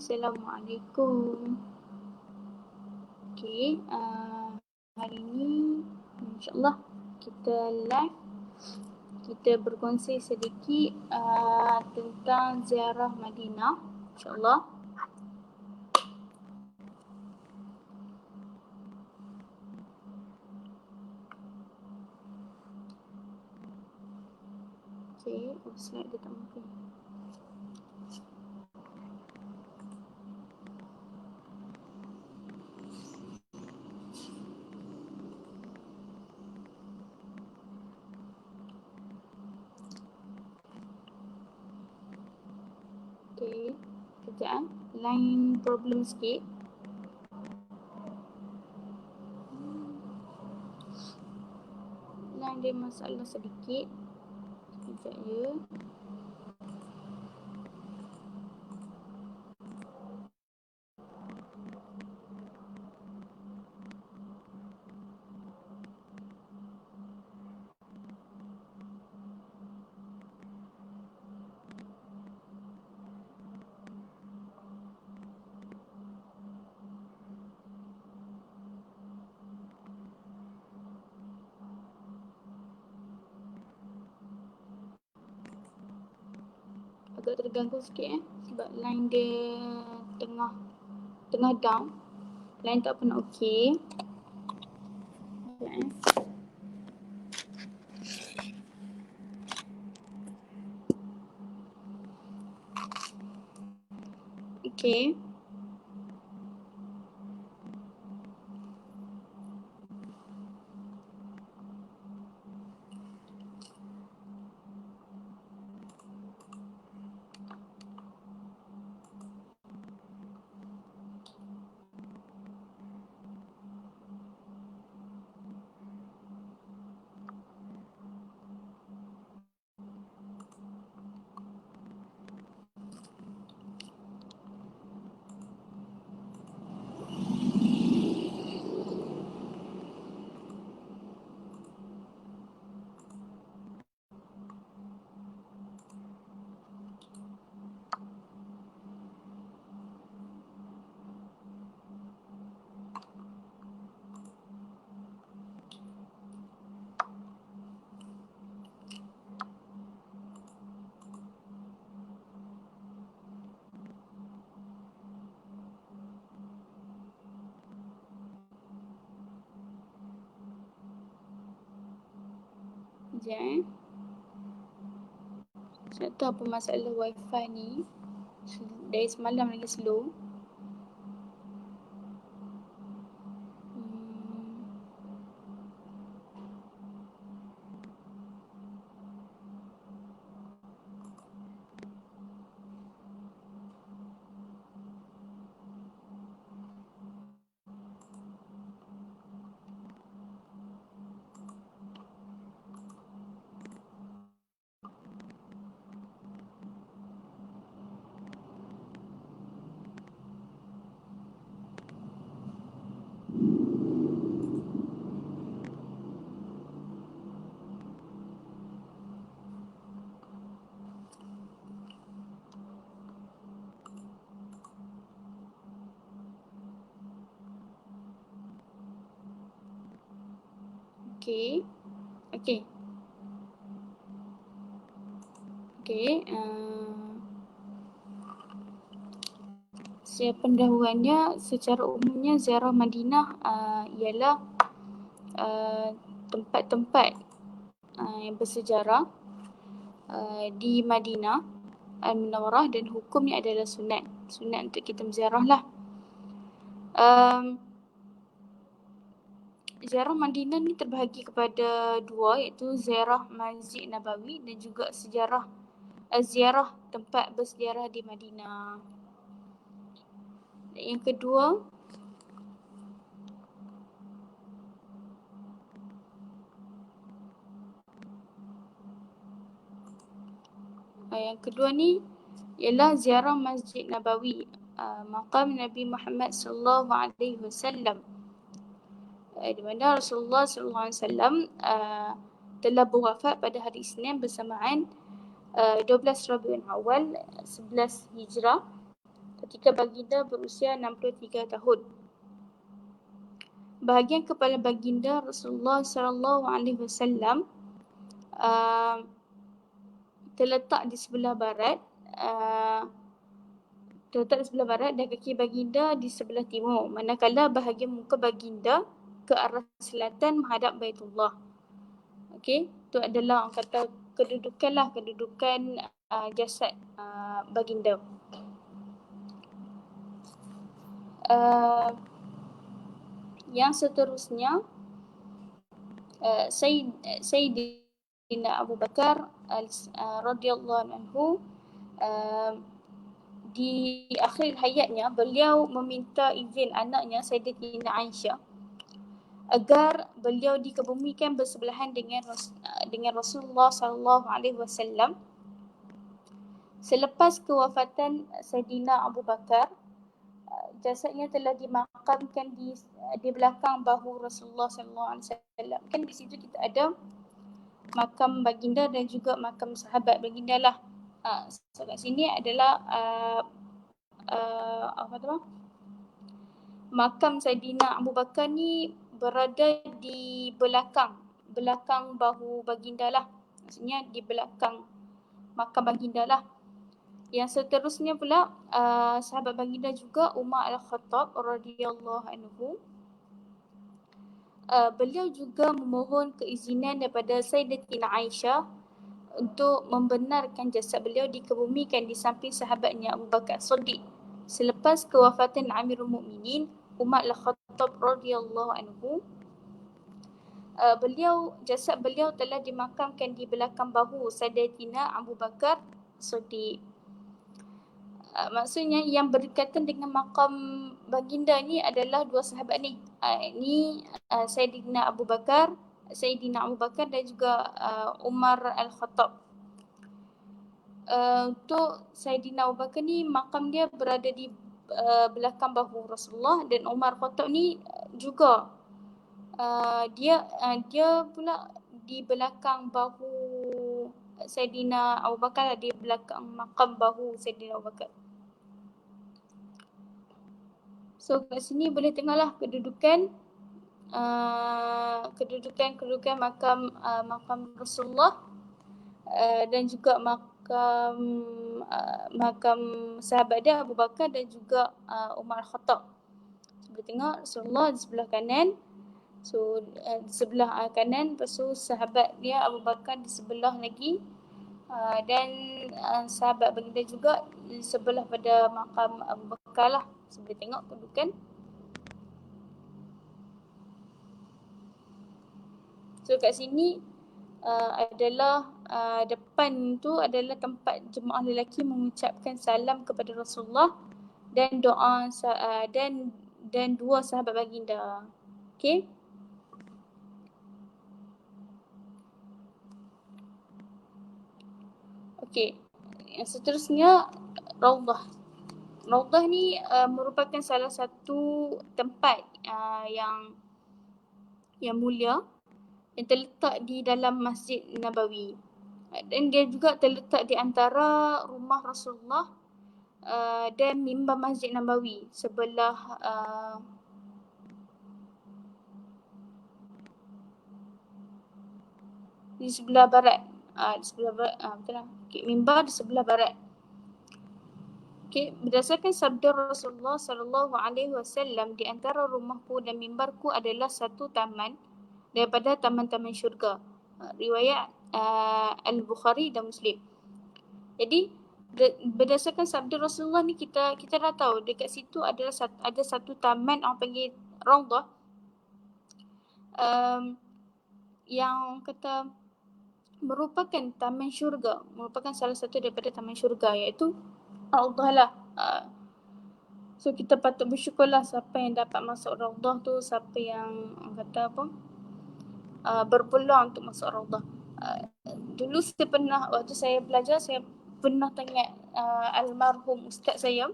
Assalamualaikum. Okey, hari ni insyaAllah kita live. Kita berkongsi sedikit tentang ziarah Madinah, insyaAllah. Okey, slide dia tak mungkin. Okey, kejap. Line problem sikit. Line dia masalah sedikit. Kejap ya. Agak terganggu sikit sebab line dia tengah down. Line tak pernah okey. Okey. Sekejap Saya tak tahu apa masalah wifi ni. Dari semalam lagi slow. Okey. Okey. Okey. Pendahuluannya secara umumnya ziarah Madinah ialah tempat-tempat yang bersejarah di Madinah Al-Munawwarah, dan hukumnya adalah sunat. Sunat untuk kita menziarah lah. Ziarah Madinah ni terbahagi kepada dua, iaitu ziarah Masjid Nabawi dan juga ziarah tempat bersejarah di Madinah. Dan yang kedua, ni ialah ziarah Masjid Nabawi, maqam Nabi Muhammad sallallahu alaihi wasallam, di mana Rasulullah sallallahu alaihi wasallam telah berwafat pada hari Isnin bersamaan 12 Rabiul Awal 11 Hijrah ketika baginda berusia 63 tahun. Bahagian kepala baginda Rasulullah sallallahu alaihi wasallam terletak di sebelah barat, dan kaki baginda di sebelah timur, manakala bahagian muka baginda ke arah selatan menghadap Baitullah. Okey, itu adalah orang kata kedudukan jasad baginda. Yang seterusnya, Sayyidina Abu Bakar radhiyallahu anhu, di akhir hayatnya beliau meminta izin anaknya Sayyidatina Aisyah agar beliau dikebumikan bersebelahan dengan Rasulullah sallallahu alaihi wasallam. Selepas kewafatan Sayyidina Abu Bakar, jasadnya telah dimakamkan di belakang bahu Rasulullah sallallahu alaihi wasallam. Kan di situ kita ada makam baginda dan juga makam sahabat baginda lah. So kat sini adalah makam Saidina Abu Bakar ni berada di belakang bahu baginda lah. Maksudnya di belakang makam baginda lah. Yang seterusnya pula sahabat baginda juga Umar Al-Khattab radhiyallahu anhu. Beliau juga memohon keizinan daripada Sayyidatina Aisyah untuk membenarkan jasad beliau dikebumikan di samping sahabatnya Abu Bakar Siddiq. Selepas kewafatan Amirul Mukminin Umar Al-Khattab radhiyallahu anhu, jasad beliau telah dimakamkan di belakang bahu Sayyidatina Abu Bakar Siddiq. Maksudnya yang berdekatan dengan makam baginda ni adalah dua sahabat ni. Sayyidina Abu Bakar dan juga Umar Al-Khattab. Untuk Sayyidina Abu Bakar ni makam dia berada di belakang bahu Rasulullah, dan Umar Al-Khattab ni juga dia pula di belakang bahu Sayyidina Abu Bakar, di belakang makam bahu Sayyidina Abu Bakar. So kat sini boleh tengoklah kedudukan makam Rasulullah dan juga makam sahabat dia Abu Bakar dan juga Umar Khattab. Boleh tengok Rasulullah di sebelah kanan. So di sebelah kanan, lepas tu sahabat dia Abu Bakar di sebelah lagi, dan sahabat baginda juga di sebelah pada makam Abu Bakar lah. So boleh tengok kedudukan. So kat sini adalah depan tu adalah tempat jemaah lelaki mengucapkan salam kepada Rasulullah dan doa dan dua sahabat baginda. Okey. Okey. Yang seterusnya Raudhah. Raudhah ni merupakan salah satu tempat yang mulia yang terletak di dalam Masjid Nabawi, dan dia juga terletak di antara rumah Rasulullah dan mimbar Masjid Nabawi sebelah di sebelah barat. Betul lah. Okay, mimbar di sebelah barat. Okay, berdasarkan sabda Rasulullah sallallahu alaihi wasallam, di antara rumahku dan mimbarku adalah satu taman daripada taman-taman syurga. Riwayat Al-Bukhari dan Muslim. Jadi berdasarkan sabda Rasulullah ni kita dah tahu dekat situ ada satu taman orang panggil Raudhah, yang kata merupakan taman syurga, merupakan salah satu daripada taman syurga, iaitu Raudhah lah. So kita patut bersyukurlah siapa yang dapat masuk Raudhah tu, siapa yang kata berpeluang untuk masuk Raudhah. Dulu waktu saya belajar, saya pernah tanya almarhum ustaz saya.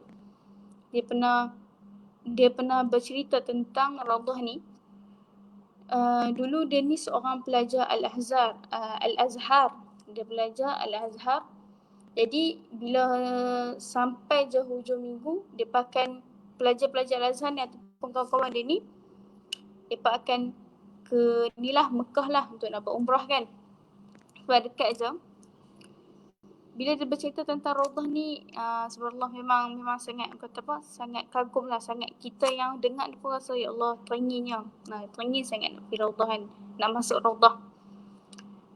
Dia pernah bercerita tentang Raudhah ni. Dulu dia ni seorang pelajar Al-Azhar. Dia belajar Al-Azhar, Jadi bila sampai je hujung minggu, mereka akan pelajar-pelajar Al-Azhar ni ataupun kawan-kawan dia ni, mereka akan ke ni lah Mekah lah untuk nak buat umrah kan. Sebab dekat je. Bila dia bercerita tentang Raudhah ni, subhanallah memang sangat kata apa, sangat kagum lah, sangat kita yang dengar ni pun rasa ya Allah teringinnya. Teringin sangat nak pergi Raudhah kan, nak masuk Raudhah.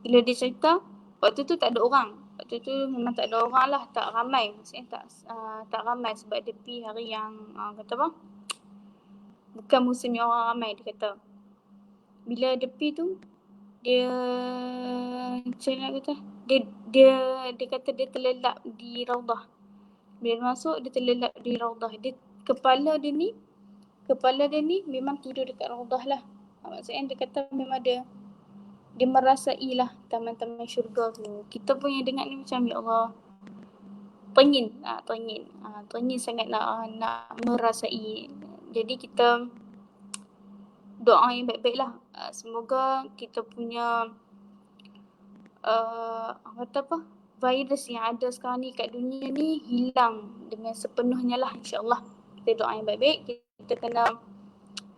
Bila dia cerita, waktu tu tak ada orang. Waktu tu memang tak ada orang lah, tak ramai. Maksudnya tak ramai sebab dia pergi hari yang kata apa, bukan musim yang orang ramai dia kata. Bila dia pergi tu, dia macam mana kata, dia kata dia terlelap di Raudhah. Bila dia masuk, dia terlelap di Raudhah. Kepala dia ni memang tidur dekat Raudhah lah. Maksudnya dia kata memang dia merasai lah taman-taman syurga tu. Kita pun yang dengar ni macam ya Allah, teringin sangat nak merasai. Jadi kita doa yang baik-baik lah. Semoga kita punya kata apa, virus yang ada sekarang ni kat dunia ni hilang dengan sepenuhnya lah, insyaAllah. Kita doa yang baik-baik, kita kena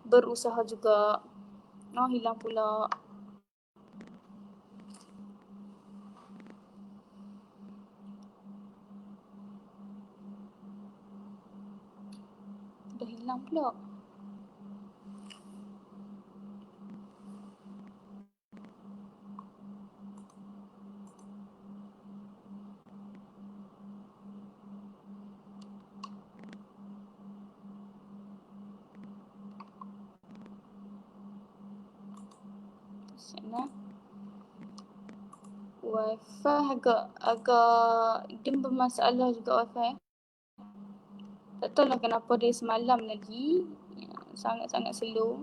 berusaha juga. Hilang pula. Dah hilang pula. Sana Wi-Fi agak dia bermasalah juga Wi-Fi. Tak tahu lah kenapa dia semalam lagi sangat-sangat slow.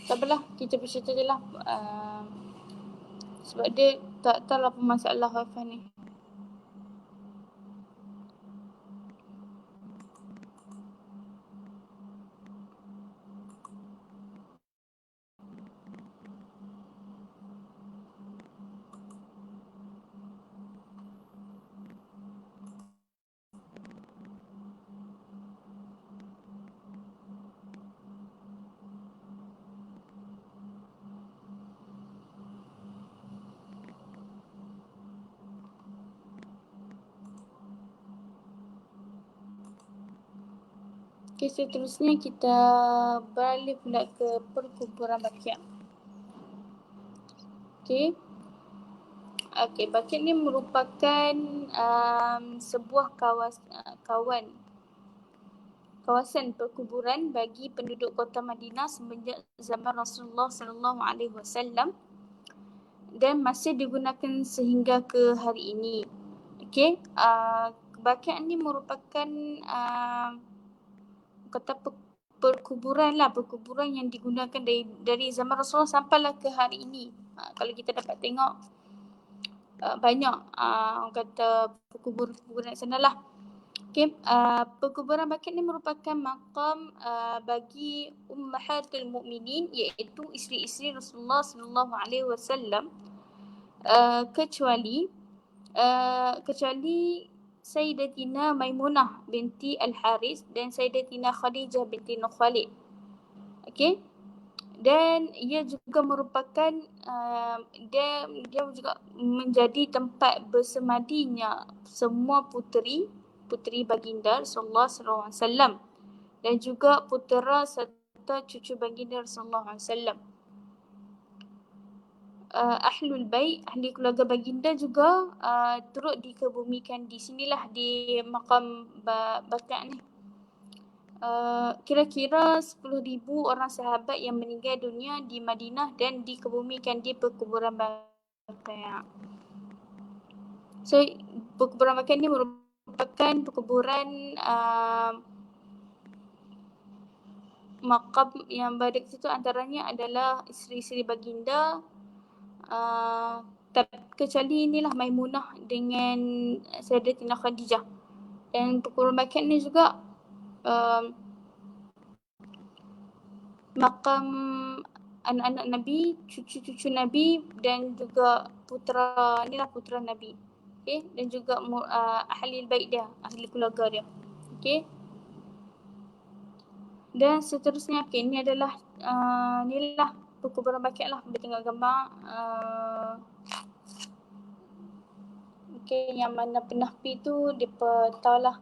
Tak apalah, kita bercerita je lah. Sebab dia tak tahu lah apa masalah Wi-Fi ni. Okay, seterusnya kita beralih pula ke perkuburan Baqi'. Okay. Baqi' ni merupakan sebuah kawasan perkuburan bagi penduduk kota Madinah semenjak zaman Rasulullah SAW dan masih digunakan sehingga ke hari ini. Okay. Baqi' ni merupakan kata perkuburan yang digunakan dari zaman Rasulullah sampailah ke hari ini. Kalau kita dapat tengok banyak kata perkuburan sana lah. Okay. Perkuburan Baqi' ni merupakan makam bagi ummahatul mukminin, iaitu isteri-isteri Rasulullah SAW, kecuali Sayyidatina Maimunah binti Al-Haris dan Sayyidatina Khadijah binti Khuwailid. Okay. Dan ia juga merupakan dia juga menjadi tempat bersemadinya semua puteri baginda Rasulullah SAW dan juga putera serta cucu baginda Rasulullah SAW. Ahlul Bait, ahli keluarga baginda juga turut dikebumikan di sinilah, di makam Baqi' ni. kira-kira 10,000 orang sahabat yang meninggal dunia di Madinah dan dikebumikan di perkuburan Baqi'. So, perkuburan Baqi' ni merupakan perkuburan makam yang berada di situ, antaranya adalah isteri-isteri baginda, kecuali inilah Maimunah dengan Sayyidatina Khadijah. Dan perkuburan Baqi' ni juga makam anak-anak Nabi, cucu-cucu Nabi dan juga putera Nabi. Okey, dan juga ahli bait dia, ahli keluarga dia. Okey. Dan seterusnya, okey, ni adalah inilah perkuburan Baqi' lah. Boleh tengok gambar. Okey, yang mana pernah pergi tu depa tahulah.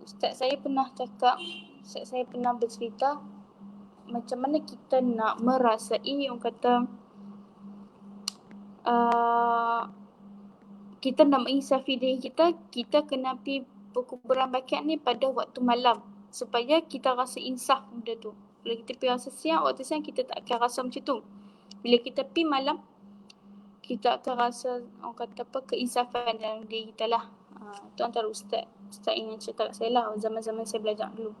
Ustaz saya pernah bercerita macam mana kita nak merasai, orang kata, kita nak menginsafi diri kita, kita kena pergi perkuburan Baqi' ni pada waktu malam supaya kita rasa insaf benda tu. Kalau kita pergi rasa siang, waktu siang kita tak akan rasa macam tu. Bila kita pergi malam, kita akan rasa, orang kata apa, keinsafan dalam diri kita lah. Tu antara ustaz yang cerita kat saya lah zaman-zaman saya belajar dulu.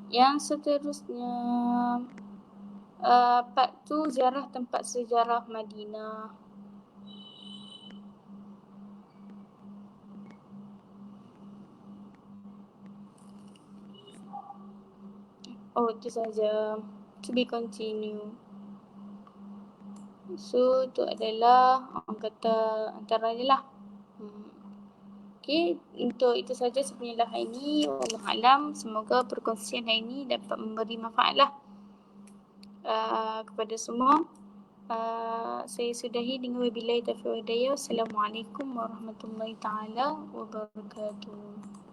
Yang seterusnya, part tu ziarah tempat sejarah Madinah. Oh, itu saja. To be continue. So, itu adalah orang kata antaranya lah. Okey, untuk itu saja sebenarnya hari ini. Wallahualam, semoga perkongsian hari ini dapat memberi manfaat lah kepada semua. Saya sudahi dengan wabillahi taufiq wal hidayah. Assalamualaikum warahmatullahi taala wabarakatuh.